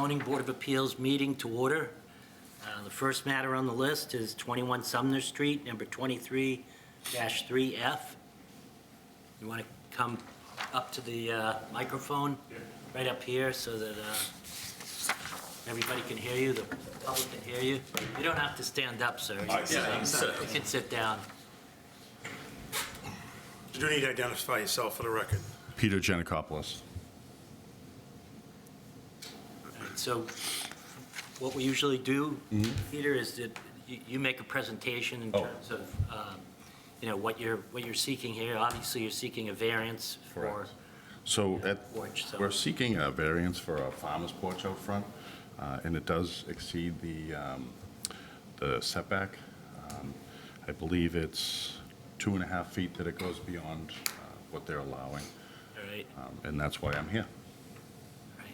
Zoning Board of Appeals meeting to order. The first matter on the list is 21 Sumner Street, number 23-3F. You want to come up to the microphone? Right up here so that everybody can hear you, the public can hear you. You don't have to stand up, sir. You can sit down. You do need to identify yourself for the record. Peter Giannakopoulos. So what we usually do, Peter, is that you make a presentation in terms of, what you're seeking here. Obviously, you're seeking a variance for Correct. So porch. So we're seeking a variance for a farmer's porch out front, and it does exceed the setback. I believe it's 2.5 feet that it goes beyond what they're allowing, all right, and that's why I'm here. right.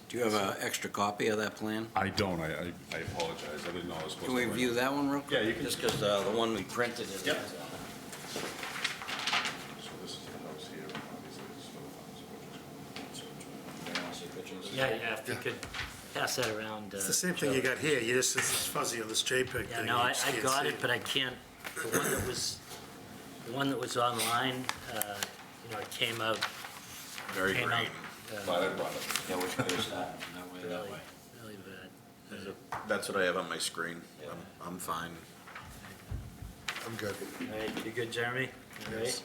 Do you have an extra copy of that plan? I don't, I apologize, I didn't know I was supposed to. Can we bring view it. that one real quick? Yeah, you can. Just because the one we printed is... Yep. So this is the house here, obviously this is for the farmer's porch. Yeah, if you could pass that around. It's the same thing you got here, you just, it's fuzzy on this JPEG Yeah, thing. no, you I just can't got see it, but I can't, the one that was online, it came out. Very came out, green. Glad I brought it. Yeah, which way is that? That way, that Really, way. really bad. That's what I have on my screen. I'm fine. I'm good. All right, you good, Jeremy? All right.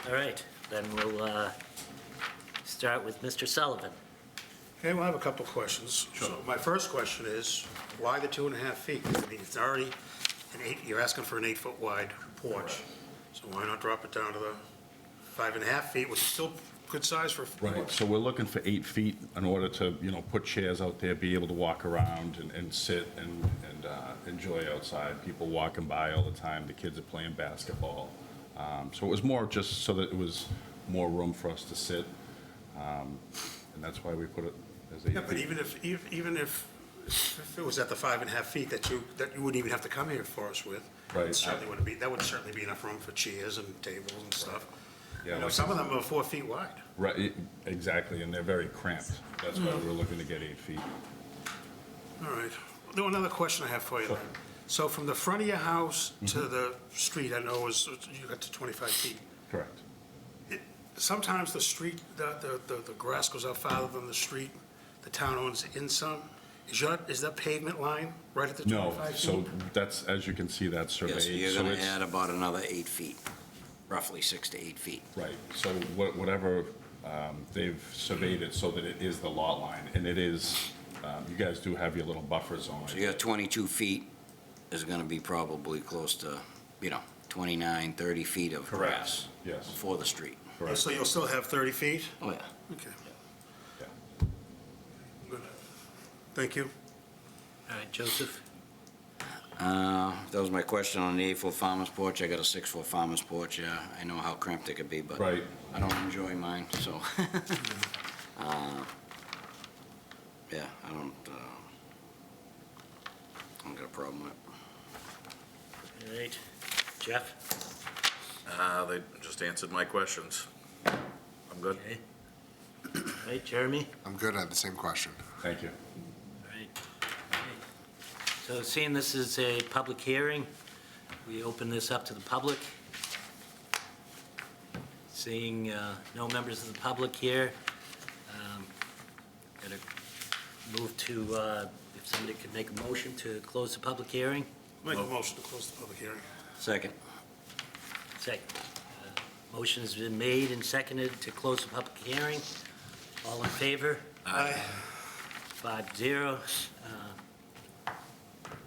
All right, then we'll start with Mr. Sullivan. Okay, well, I have a couple questions. So my first question is, why the 2.5 feet? I mean, it's already you're asking for an 8-foot wide porch, so why not drop it down to the 5.5 feet, which is still good size for a Right, porch? so we're looking for 8 feet in order to, put chairs out there, be able to walk around and sit and enjoy outside. People walking by all the time, the kids are playing basketball. So it was more just so that it was more room for us to sit, and that's why we put it as 8 feet. Yeah, but even if it was at the 5.5 feet that you wouldn't even have to come here for us with, Right. that would certainly be enough room for chairs and tables and stuff. Yeah, like- Some of them are 4 feet wide. Right, exactly, and they're very cramped. That's why we're looking to get 8 feet. All right. Now, another question I have for you then. So from the front of your house to the street, I know you got to 25 feet. Correct. Sometimes the street, the grass goes out farther than the street. The town owns in some. Is that pavement line right at the 25 No, feet? so that's, as you can see, that's surveyed. Yes, you're so gonna it's- add about another 8 feet, roughly 6 to 8 feet. Right, so whatever, they've surveyed it so that it is the lot line, and it is, you guys do have your little buffer zone. So you got 22 feet is gonna be probably close to, 29, 30 feet of grass Yes, for the street. correct. So you'll still have 30 feet? Oh, yeah. Okay. Yeah. Good. Thank you. All right, Joseph? That was my question on the 8-foot farmer's porch. I got a 6-foot farmer's porch. Yeah, I know how cramped it could be, but Right. I don't enjoy mine, so. Yeah, I don't got a problem with it. All right, Jeff? They just answered my questions. I'm good. Okay. All right, Jeremy? I'm good, I have the same question. Thank you. All right. Okay. So seeing this is a public hearing, we open this up to the public. Seeing no members of the public here, going to move to, if somebody could make a motion to close the public hearing. Make a motion to close the public hearing. Second. Second. Motion has been made and seconded to close the public hearing. All in favor? Aye. 5-0.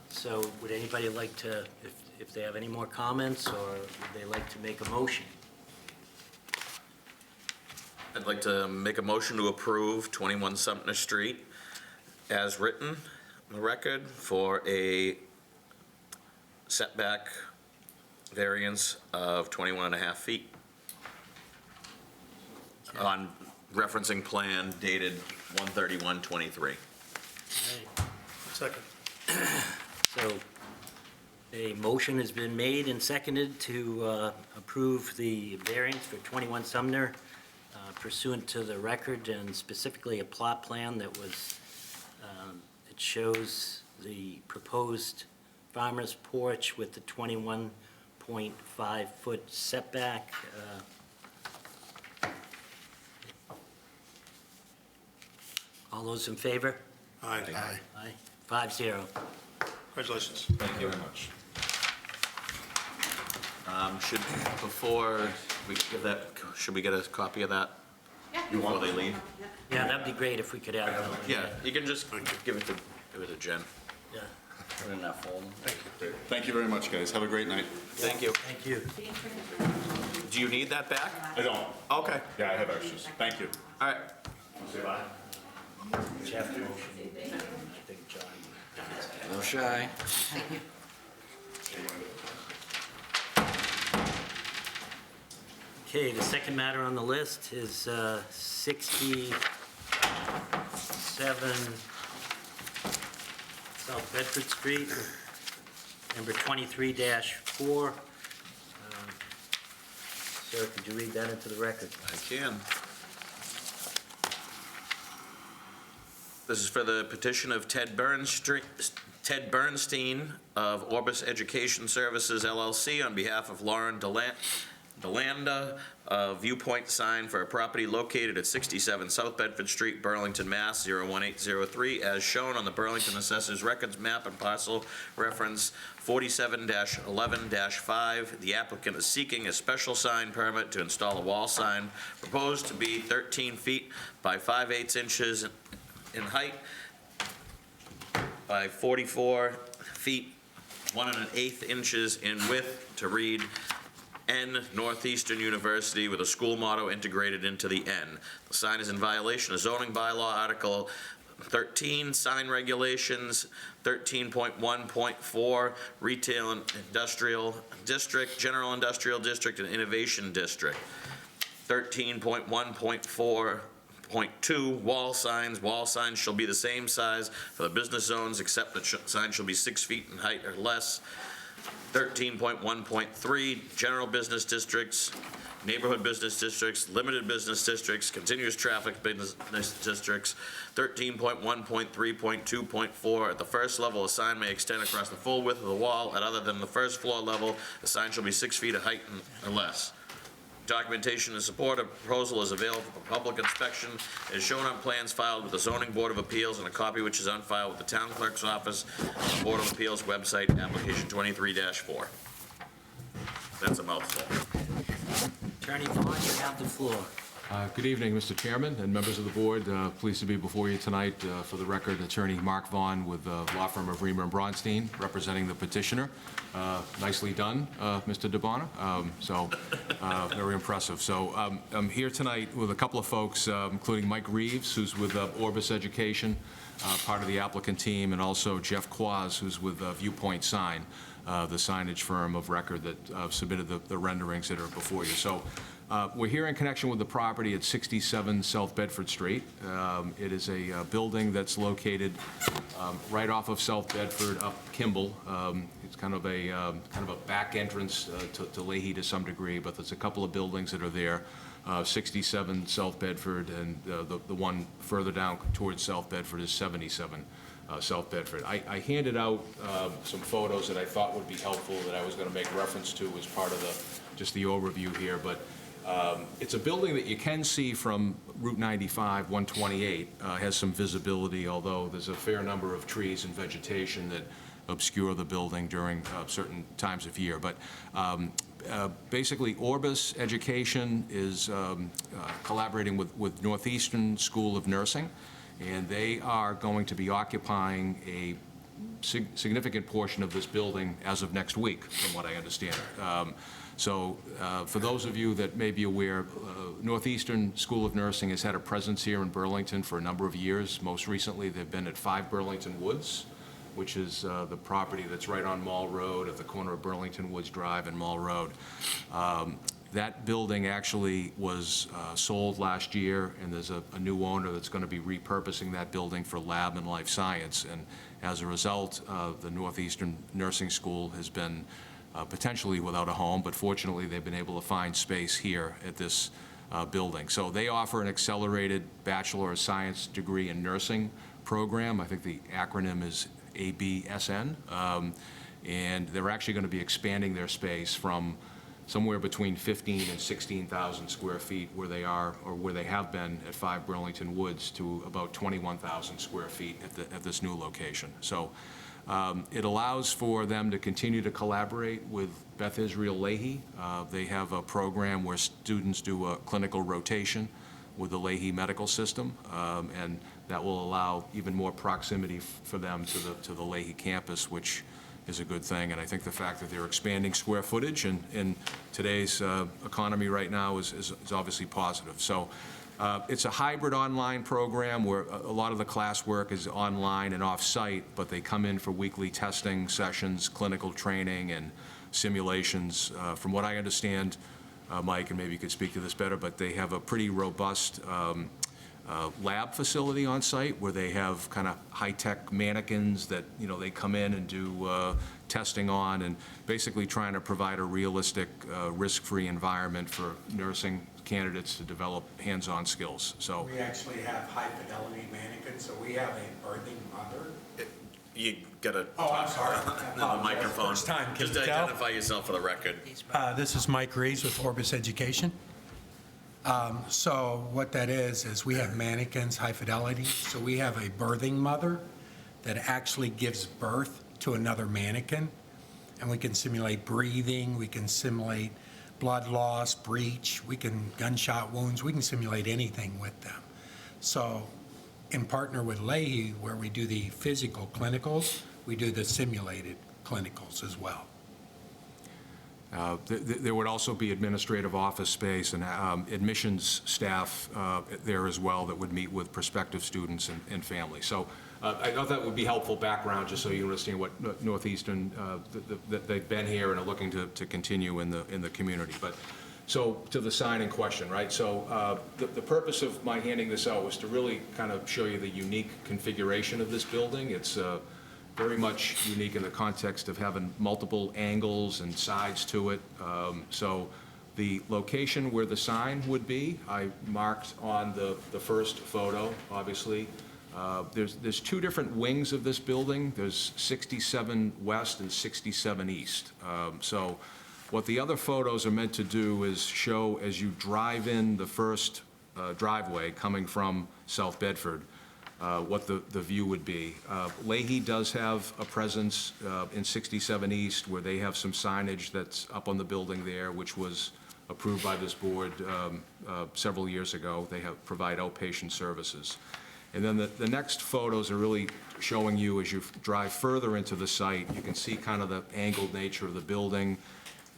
So would anybody like to, if they have any more comments, or would they like to make a motion? I'd like to make a motion to approve 21 Sumner Street as written on the record for a setback variance of 21.5 feet on referencing plan dated 1/31/23. Second. So a motion has been made and seconded to approve the variance for 21 Sumner pursuant to the record and specifically a plot plan that was It shows the proposed farmer's porch with the 21.5-foot setback. All those in favor? Aye. Aye. 5-0. Congratulations. Thank you very much. Before we give that, should we get a copy of that? You Before want they leave? Yeah, that'd be great if we could have that. Yeah, you can just give it to Jen. Yeah. Put it in that folder. Thank you very much, guys. Have a great night. Thank you. Thank you. Do you need that back? I don't. Okay, Yeah, I have extras. Thank you. all right. Say bye. Jeff motion. I think John. A little shy. Okay, the second matter on the list is 67 South Bedford Street, number 23-4. Sir, could you read that into the record? I can. This is for the petition of Ted Bernstein of Orbis Education Services LLC on behalf of Lauren DeLanda, viewpoint sign for a property located at 67 South Bedford Street, Burlington, Mass. 01803, as shown on the Burlington Assessor's Records map and parcel reference 47-11-5. The applicant is seeking a special sign permit to install a wall sign proposed to be 13 feet by 5/8 inches in height by 44 feet, 1 1/8 inches in width, to read N Northeastern University with a school motto integrated into the N. The sign is in violation of zoning bylaw Article 13, sign regulations, 13.1.4, retail and industrial district, general industrial district, and innovation district. 13.1.4.2, wall signs. Wall signs shall be the same size for the business zones, except the sign shall be 6 feet in height or less. 13.1.3, general business districts, neighborhood business districts, limited business districts, continuous traffic business districts. 13.1.3.2.4, at the first level, a sign may extend across the full width of the wall. At other than the first floor level, the sign shall be 6 feet of height or less. Documentation in support of proposal is available for public inspection, as shown on plans filed with the Zoning Board of Appeals, and a copy which is on file with the Town Clerk's Office, Board of Appeals website, application 23-4. That's a mouthful. Attorney Vaughn, you have the floor. Good evening, Mr. Chairman and members of the board. Pleased to be before you tonight. For the record, Attorney Mark Vaughn with the law firm of Reamer and Bronstein, representing the petitioner. Nicely done, Mr. DeBona. Very impressive. So I'm here tonight with a couple of folks, including Mike Reeves, who's with Orbis Education, part of the applicant team, and also Jeff Quaz, who's with Viewpoint Sign, the signage firm of record that submitted the renderings that are before you. So we're here in connection with the property at 67 South Bedford Street. It is a building that's located right off of South Bedford up Kimball. It's kind of a back entrance to Leahy to some degree, but there's a couple of buildings that are there. 67 South Bedford, and the one further down towards South Bedford is 77 South Bedford. I handed out some photos that I thought would be helpful that I was going to make reference to as part of just the overview here, but it's a building that you can see from Route 95, 128, has some visibility, although there's a fair number of trees and vegetation that obscure the building during certain times of year. But basically, Orbis Education is collaborating with Northeastern School of Nursing, and they are going to be occupying a significant portion of this building as of next week, from what I understand. So for those of you that may be aware, Northeastern School of Nursing has had a presence here in Burlington for a number of years. Most recently, they've been at 5 Burlington Woods, which is the property that's right on Mall Road at the corner of Burlington Woods Drive and Mall Road. That building actually was sold last year, and there's a new owner that's going to be repurposing that building for lab and life science. And as a result, the Northeastern Nursing School has been potentially without a home, but fortunately they've been able to find space here at this building. So they offer an accelerated Bachelor of Science degree in nursing program. I think the acronym is ABSN. And they're actually going to be expanding their space from somewhere between 15 and 16,000 square feet where they are, or where they have been at 5 Burlington Woods, to about 21,000 square feet at this new location. So it allows for them to continue to collaborate with Beth Israel Lahey. They have a program where students do a clinical rotation with the Lahey Medical System, and that will allow even more proximity for them to the Lahey campus, which is a good thing. And I think the fact that they're expanding square footage in today's economy right now is obviously positive. So it's a hybrid online program where a lot of the classwork is online and off-site, but they come in for weekly testing sessions, clinical training, and simulations. From what I understand, Mike, and maybe you could speak to this better, but they have a pretty robust lab facility on site where they have kind of high-tech mannequins that, they come in and do testing on, and basically trying to provide a realistic, risk-free environment for nursing candidates to develop hands-on skills. So We actually have high-fidelity mannequins, so we have a birthing mother. You gotta Oh, I'm sorry. the microphone. First time, can Just you tell? identify yourself for the record. This is Mike Reeves with Orbis Education. So what that is we have mannequins, high fidelity. So we have a birthing mother that actually gives birth to another mannequin. And we can simulate breathing, we can simulate blood loss, breach, gunshot wounds, we can simulate anything with them. So in partner with Lahey, where we do the physical clinicals, we do the simulated clinicals as well. There would also be administrative office space and admissions staff there as well that would meet with prospective students and families. So I thought that would be helpful background, just so you understand what Northeastern, that they've been here and are looking to continue in the community. But so to the sign in question, right? So the purpose of my handing this out was to really kind of show you the unique configuration of this building. It's very much unique in the context of having multiple angles and sides to it. So the location where the sign would be, I marked on the first photo, obviously. There's two different wings of this building. There's 67 West and 67 East. So what the other photos are meant to do is show, as you drive in the first driveway coming from South Bedford, what the view would be. Lahey does have a presence in 67 East, where they have some signage that's up on the building there, which was approved by this board several years ago. They provide outpatient services. And then the next photos are really showing you, as you drive further into the site, you can see kind of the angled nature of the building,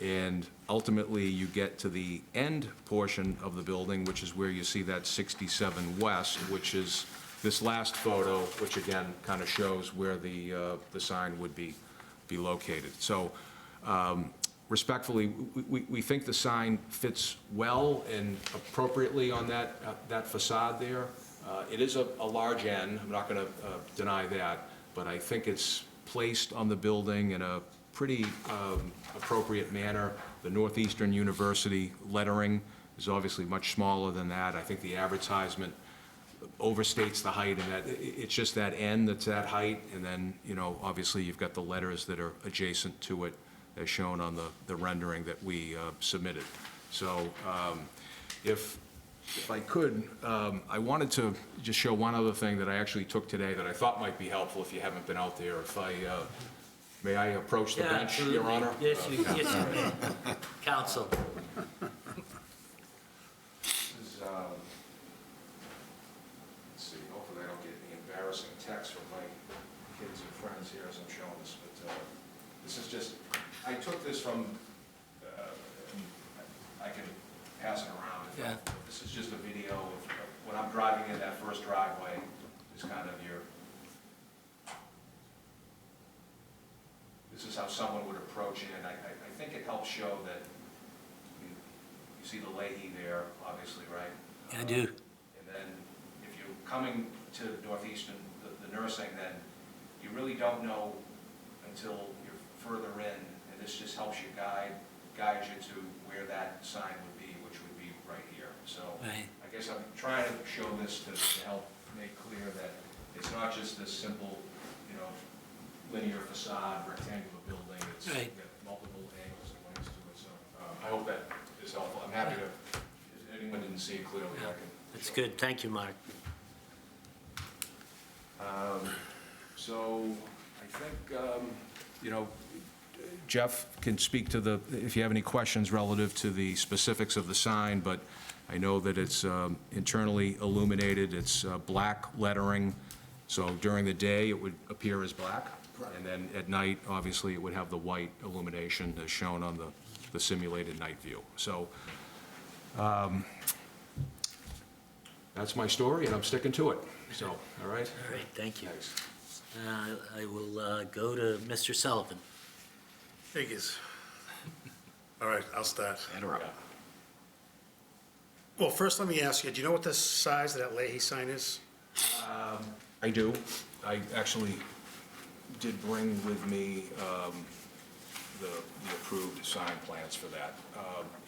and ultimately you get to the end portion of the building, which is where you see that 67 West, which is this last photo, which again kind of shows where the sign would be located. So respectfully, we think the sign fits well and appropriately on that facade there. It is a large N, I'm not going to deny that, but I think it's placed on the building in a pretty appropriate manner. The Northeastern University lettering is obviously much smaller than that. I think the advertisement overstates the height, and that it's just that N that's that height, and then, obviously you've got the letters that are adjacent to it as shown on the rendering that we submitted. So if I could, I wanted to just show one other thing that I actually took today that I thought might be helpful if you haven't been out there. May I approach the bench, Your Honor? Yes, you can. Counsel. This is, let's see, hopefully I don't get any embarrassing texts from my kids and friends here as I'm showing this, but this is just, I took this from, I can pass it around. Yeah. This is just a video of when I'm driving in that first driveway, is kind of this is how someone would approach it, and I think it helps show that you see the Lahey there, obviously, right? I do. And then if you're coming to Northeastern, the nursing, then you really don't know until you're further in, and this just helps you guide you to where that sign would be, which would be right here. So Right. I guess I'm trying to show this to help make clear that it's not just this simple, linear facade, rectangular building. It's Right. got multiple angles and wings to it, so I hope that is helpful. I'm happy to, if anyone didn't see it clearly, I can. That's good. Thank you, Mark. So I think, Jeff can speak to if you have any questions relative to the specifics of the sign, but I know that it's internally illuminated, it's black lettering, so during the day, it would appear as black. And then at night, obviously, it would have the white illumination as shown on the simulated night view. So that's my story, and I'm sticking to it. So, all right? All right, thank you. Thanks. I will go to Mr. Sullivan. Figures. All right, I'll start. Interrupt. Well, first, let me ask you, do you know what the size of that Leahy sign is? I do. I actually did bring with me the approved sign plans for that.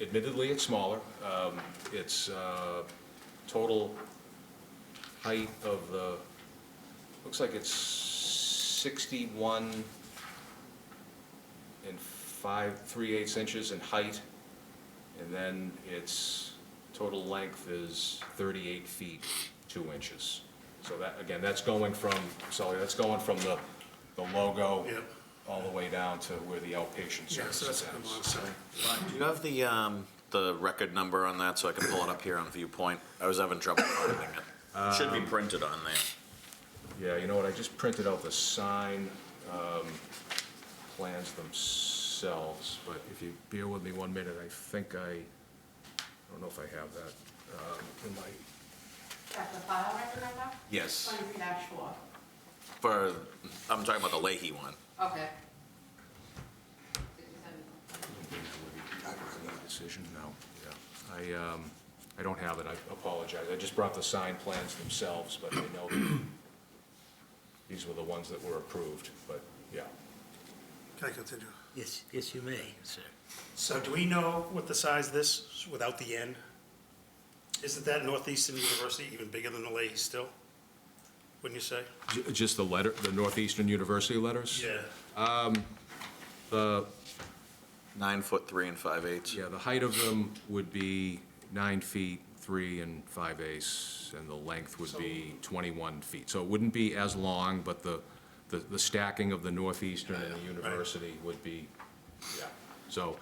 Admittedly, it's smaller. It's total height of looks like it's 61 and 5/3 inches in height, and then its total length is 38 feet, 2 inches. So that, again, that's going from, Sully, that's going from the logo Yep. all the way down to where the outpatient Yeah, so that's services a long ends. sign. Do you have the record number on that so I can pull it up here on Viewpoint? I was having trouble finding it. Should be printed on there. Yeah, you know what, I just printed out the sign plans themselves, but if you bear with me 1 minute, I think I don't know if I have that in my, That's the file record number? Yes. 23-4. I'm talking about the Leahy one. Okay. decision, no, yeah. I don't have it, I apologize. I just brought the sign plans themselves, but I know that these were the ones that were approved, but, yeah. Can I continue? Yes, yes, you may, sir. So do we know what the size of this is without the N? Isn't that Northeastern University even bigger than the Leahy still? Wouldn't you say? Just the letter, the Northeastern University letters? Yeah. The 9 foot 3 and 5/8. Yeah, the height of them would be 9 feet, 3 and 5/8, and the length would be 21 feet. So it wouldn't be as long, but the stacking of the Northeastern and the University would be, yeah. So,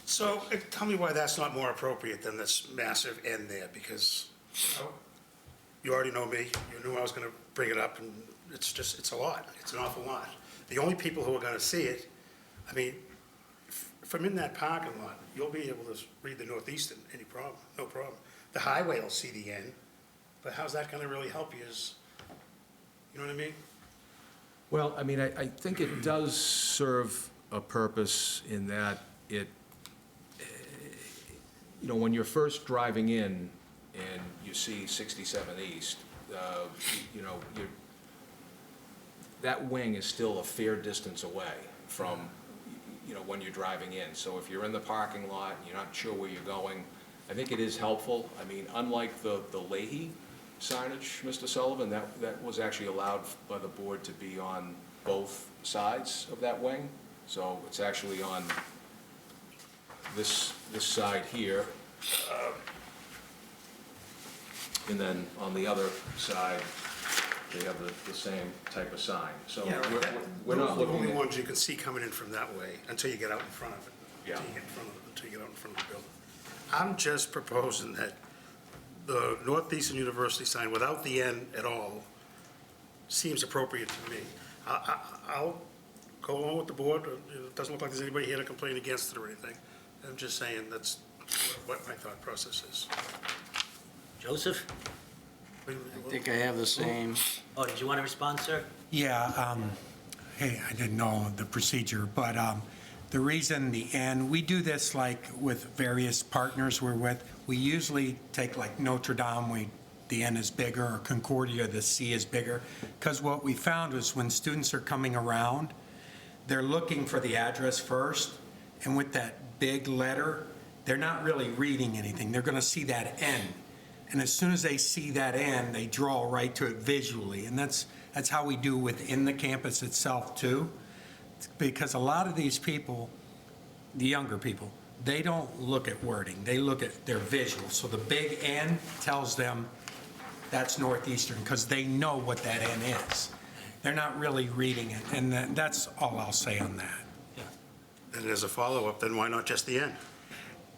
So tell me why that's not more appropriate than this massive N there, because you already know me, you knew I was going to bring it up, and it's a lot, it's an awful lot. The only people who are going to see it, I mean, from in that parking lot, you'll be able to read the Northeastern, any problem, no problem. The highway will see the N, but how's that going to really help you you know what I mean? well, I mean, I think it does serve a purpose in that it, when you're first driving in and you see 67 East, that wing is still a fair distance away from, when you're driving in. So if you're in the parking lot and you're not sure where you're going, I think it is helpful. I mean, unlike the Leahy signage, Mr. Sullivan, that was actually allowed by the board to be on both sides of that wing. So it's actually on this side here. And then on the other side, they have the same type of sign. So we're not Those are the looking only at, ones you can see coming in from that way, until you get out in front of it. Yeah. Until you get out in front of the building. I'm just proposing that the Northeastern University sign, without the N at all, seems appropriate to me. I'll go along with the board. It doesn't look like there's anybody here to complain against it or anything. I'm just saying that's what my thought process is. Joseph? I think I have the same. Oh, did you want to respond, sir? Yeah, hey, I didn't know the procedure, but the reason the N, we do this like with various partners we're with. We usually take like Notre Dame, the N is bigger, or Concordia, the C is bigger, because what we found was when students are coming around, they're looking for the address first, and with that big letter, they're not really reading anything. They're going to see that N. And as soon as they see that N, they draw right to it visually. And that's That's how we do within the campus itself, too. Because a lot of these people, the younger people, they don't look at wording, they look at their visuals. So the big N tells them that's Northeastern, because they know what that N is. They're not really reading it, and that's all I'll say on that. And as a follow-up, then why not just the end?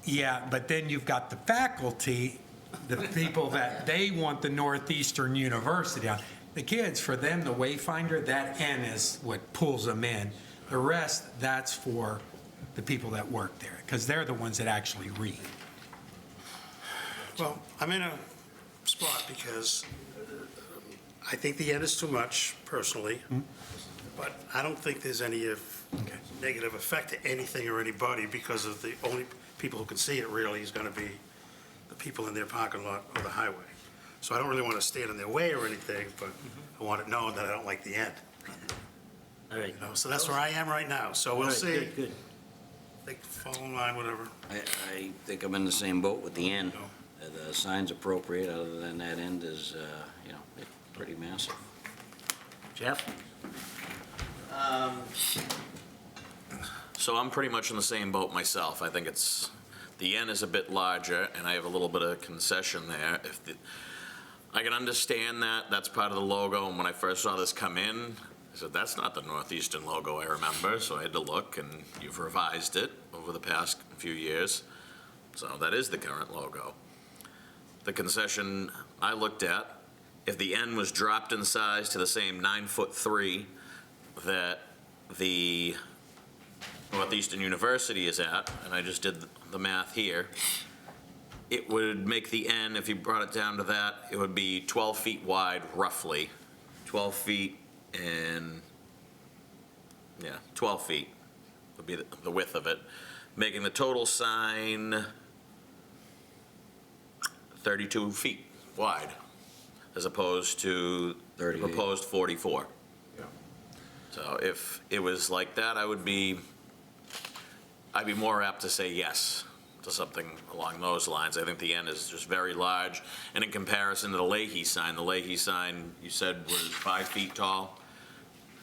Yeah, but then you've got the faculty, the people that they want the Northeastern University on. The kids, for them, the Wayfinder, that N is what pulls them in. The rest, that's for the people that work there, because they're the ones that actually read. Well, I'm in a spot because I think the end is too much, personally, but I don't think there's any negative effect to anything or anybody, because of the only people who can see it really is going to be the people in their parking lot or the highway. So I don't really want to stand in their way or anything, but I want it known that I don't like the end. All right. You know, so that's where I am right now, so we'll All right, see. Good, good. Think, follow in line, whatever. I think I'm in the same boat with the end. No. The sign's appropriate, other than that end is, it's pretty massive. Jeff? So I'm pretty much in the same boat myself. I think the N is a bit larger, and I have a little bit of concession there. I can understand that, that's part of the logo, and when I first saw this come in, I said, that's not the Northeastern logo I remember, so I had to look, and you've revised it over the past few years. So that is the current logo. The concession I looked at, if the N was dropped in size to the same 9'3" that the Northeastern University is at, and I just did the math here, it would make the N, if you brought it down to that, it would be 12 feet wide, roughly. 12 feet and, 12 feet would be the width of it, making the total sign 32 feet wide, as opposed to the 38. proposed 44. Yeah. So if it was like that, I'd be more apt to say yes to something along those lines. I think the N is just very large, and in comparison to the Leahy sign you said was 5 feet tall.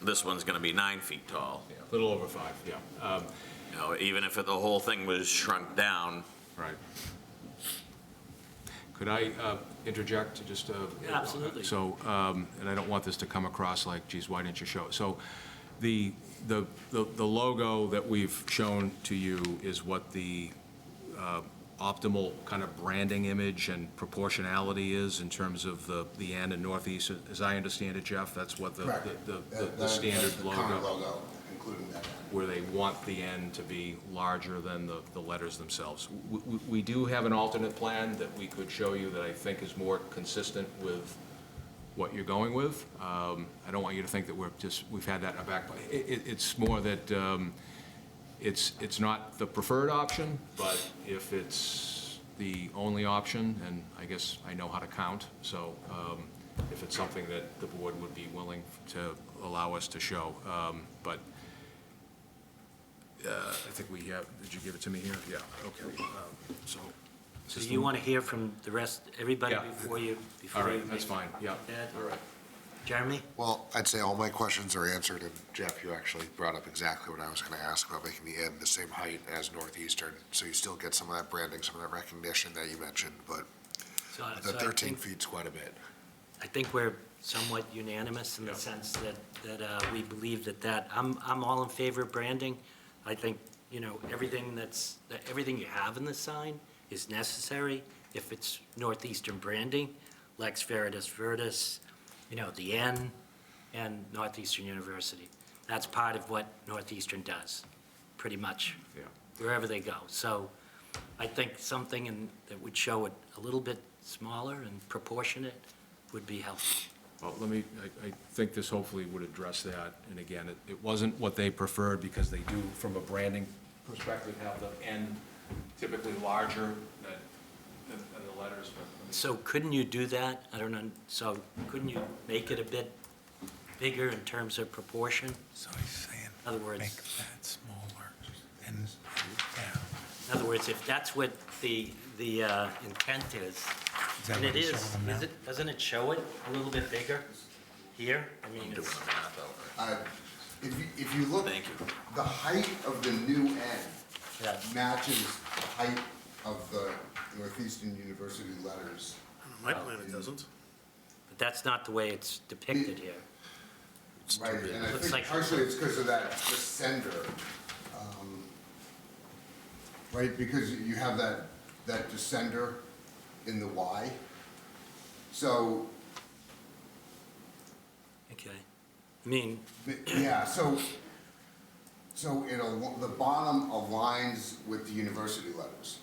This one's going to be 9 feet tall. Yeah, a little over 5, yeah. Even if the whole thing was shrunk down. Right. Could I interject just? Absolutely. So, and I don't want this to come across like, geez, why didn't you show it? So the logo that we've shown to you is what the optimal kind of branding image and proportionality is in terms of the N and Northeast, as I understand it, Jeff? That's what the standard That's the common logo, logo, including that. where they want the N to be larger than the letters themselves. We do have an alternate plan that we could show you that I think is more consistent with what you're going with. I don't want you to think that we've had that in our back pocket. It's more that it's not the preferred option, but if it's the only option, and I guess I know how to count, so if it's something that the board would be willing to allow us to show. But I think we have, did you give it to me here? Yeah, okay. So So you want to hear from the rest, everybody Yeah. before you? All right, make that's fine, yeah. that? All right. Jeremy? Well, I'd say all my questions are answered, and Jeff, you actually brought up exactly what I was going to ask about making the end the same height as Northeastern, so you still get some of that branding, some of that recognition that you mentioned, but So the I 13 think- feet's quite a bit. I think we're somewhat unanimous in the Yeah. sense that we believe that, I'm all in favor of branding. I think, everything everything you have in the sign is necessary if it's Northeastern branding, Lex Veritas Virtus, the N, and Northeastern University. That's part of what Northeastern does, pretty much, Yeah. wherever they go. So I think something that would show it a little bit smaller and proportionate would be helpful. Well, I think this hopefully would address that, and again, it wasn't what they preferred, because they do, from a branding perspective, have the N typically larger than the letters, but. So couldn't you do that? I don't know, so couldn't you make it a bit bigger in terms of proportion? So he's saying, In other words, make that smaller and down. in other words, if that's what the intent is, Is that and what it he's is, showing them now? doesn't it show it a little bit bigger? here? I mean, Doing it's, the math out. If you look, Thank you. the height of the new end yeah, matches the height of the Northeastern University letters. My plan, it doesn't. but that's not the way it's depicted here. Right, and I Looks think like- partially it's because of that descender. Right, because you have that descender in the Y. So, Okay. I mean, yeah, so the bottom aligns with the university letters,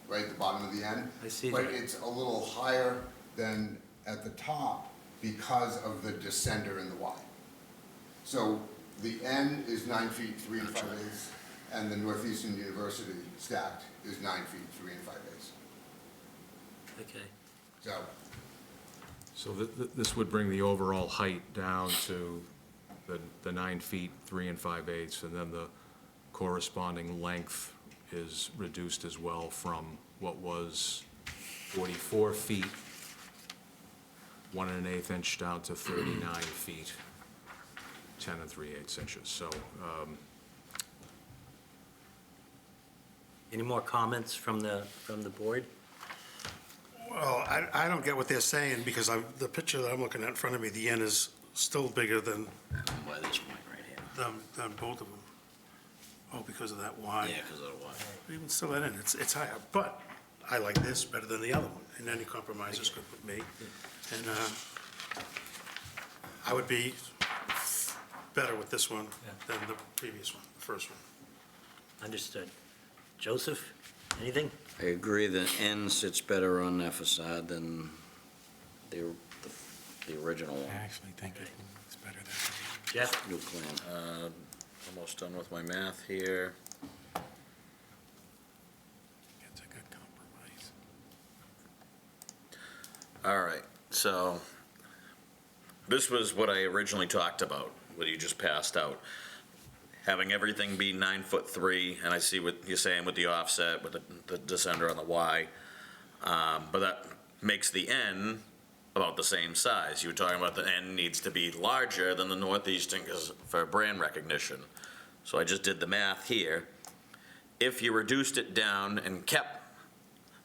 right, the bottom of the N. I see But that. it's a little higher than at the top because of the descender in the Y. So the N is 9 feet, 3 and 5/8, and the Northeastern University stacked is 9 feet, 3 and 5/8. okay. So, This would bring the overall height down to the 9 feet, 3 and 5/8, and then the corresponding length is reduced as well from what was 44 feet, 1 1/8 inch down to 39 feet, 10 3/8 inches. So, Any more comments from the board? Well, I don't get what they're saying, because the picture that I'm looking at in front of me, the N is still bigger than By this point right here. both of them. Oh, because of that Y. Yeah, because of the Y. But even still, that N, it's higher, but I like this better than the other one, and any compromise is good with me. And I would be better with this one than the previous one, the first one. Understood. Joseph, anything? I agree that N sits better on that facade than the original I one, actually think it's better than. Jeff? new plan. Almost done with my math here. It's a good compromise. All right, so this was what I originally talked about, what you just passed out. Having everything be 9'3", and I see what you're saying with the offset, with the descender on the Y. But that makes the N about the same size. You were talking about the N needs to be larger than the Northeastern for brand recognition. So I just did the math here. If you reduced it down and kept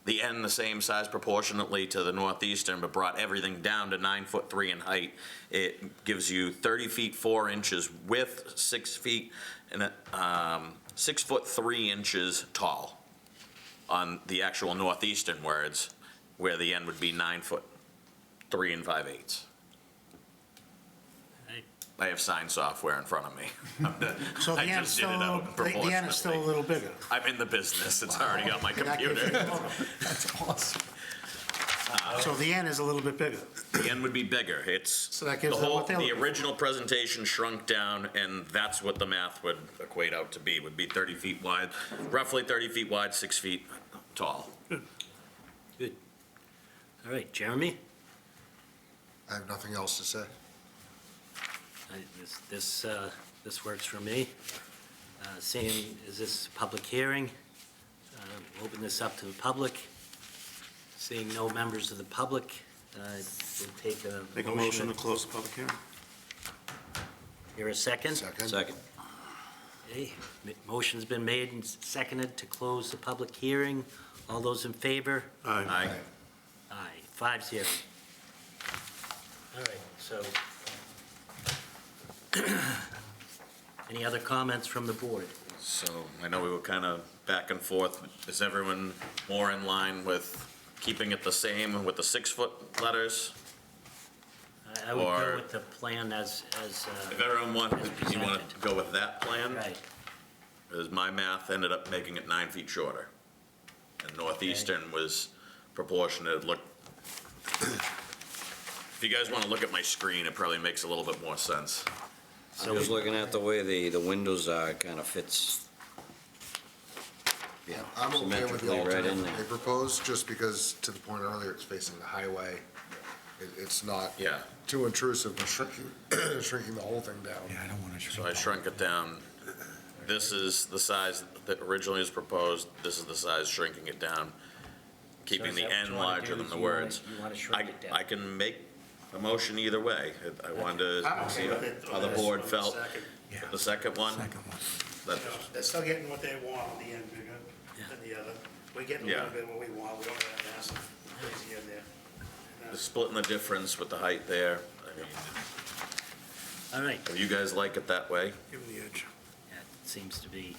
the N the same size proportionately to the Northeastern, but brought everything down to 9'3" in height, it gives you 30 feet 4 inches width, 6 feet, and 6 foot 3 inches tall on the actual Northeastern words, where the N would be 9'3" and 5/8. Right. I have sign software in front of me. So the I N is just still did it a out little, the N is still a proportionately. little bigger. I'm in the business, it's already on my computer. that's awesome. So the N is a little bit bigger. The N would be bigger. It's, So that gives the them whole, what they're the looking for. original presentation shrunk down, and that's what the math would equate out to be, would be 30 feet wide, roughly 30 feet wide, 6 feet tall. Good. All right, Jeremy? I have nothing else to say. This works for me. Seeing, is this a public hearing? Open this up to the public. Seeing no members of the public, we'll take a Make a motion to close the public hearing. Here a second? Second? Second. Okay, motion's been made and seconded to close the public hearing. All those in favor? Aye. Aye, 5-0. All right, so, any other comments from the board? So I know we were kind of back and forth. Is everyone more in line with keeping it the same with the 6-foot letters? I would go Or- with the plan as, If everyone wants, you want to go with that plan? right, Because my math ended up making it 9 feet shorter. And Northeastern was proportionate, look. If you guys want to look at my screen, it probably makes a little bit more sense. I'm just looking at the way the windows are, it kind of fits. Yeah, I'm okay with the symmetrically right in alternate there. they proposed, just because, to the point earlier, it's facing the highway. It's not Yeah, too intrusive, but shrinking the whole thing down. Yeah, I don't want to shrink. so I shrunk it down. This is the size that originally was proposed, this is the size shrinking it down, keeping is the that what N you wanna larger do? than the You wanna- words. you wanna shrink it down? I can make a motion either way. I wanted I'm to okay see with it how on the this, board on the felt. second. The second one? Second one. That- You know, they're still getting what they want on the end bigger than the other. We're getting a Yeah. little bit what we want, we don't have that massive crazy in there. Splitting the difference with the height there. I mean, All right, if you guys like it that way, Give them the edge. that seems to be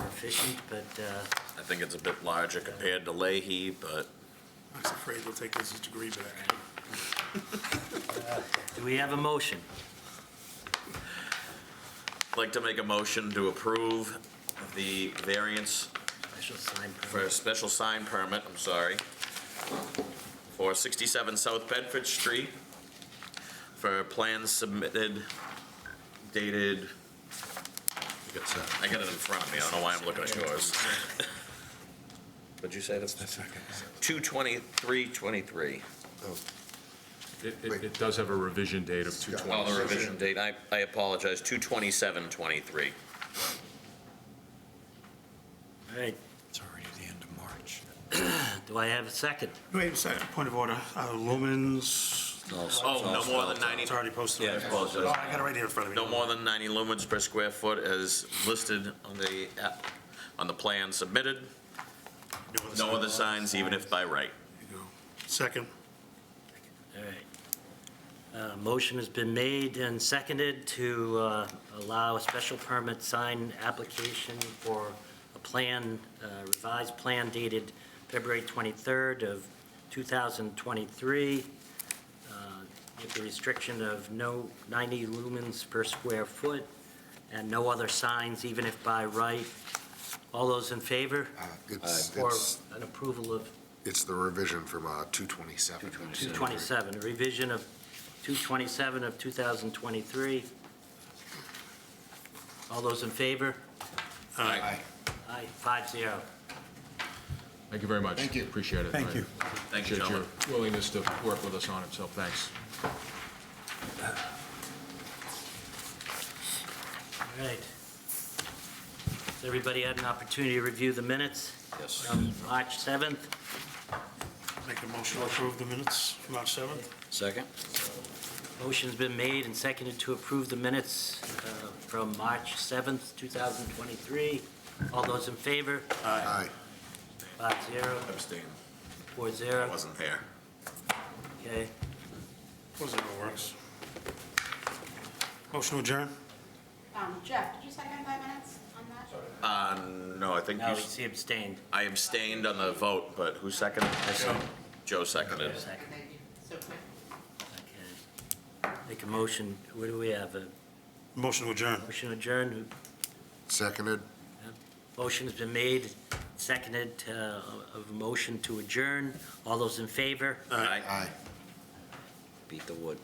efficient, but, I think it's a bit larger compared to Leahy, but I was afraid they'll take this degree back. do we have a motion? I'd like to make a motion to approve the variance Special sign for permit. a special sign permit, for 67 South Bedford Street for plans submitted dated, I got it in front of me, I don't know why I'm looking at yours. What'd you say? That's 2/23/23. It does have a revision date of 2/20. Oh, the revision date, I apologize, 2/27/23. All right, It's already the end of March. do I have a second? Wait a second, point of order. Lumens, Oh, no more than 90, it's already posted. Yeah, I apologize. Oh, I got it right here in front of me. no more than 90 lumens per square foot as listed on the, on the plan submitted. No other signs, even if by right. There you go. Second. All right. Motion has been made and seconded to allow a special permit sign application for a plan, revised plan dated February 23rd of 2023, with the restriction of no 90 lumens per square foot and no other signs, even if by right. All those in favor? For an approval of It's the revision from 227. 227, a revision of 227 of 2023. All those in favor? Aye. Aye, 5-0. Thank you very much. Thank you. Appreciate it. Thank you. Thank you, Appreciate your gentlemen. willingness to work with us on it, so thanks. All right. Has everybody had an opportunity to review the minutes? Yes. From March 7th? Make a motion to approve the minutes from March 7th. Second? Motion's been made and seconded to approve the minutes from March 7th, 2023. All those in favor? Aye. 5-0, Abstain. 4-0. I wasn't here. Okay. Wasn't it works. Motion to adjourn. Jeff, did you second 5 minutes on that? No, I think Now you, he abstained. I abstained on the vote, but who seconded? Joe seconded. Second. Thank you. So quick. Okay. Make a motion, what do we have? A Motion to adjourn. motion adjourned? Seconded. Motion's been made, seconded of a motion to adjourn. All those in favor? Aye. Aye. Beat the wood.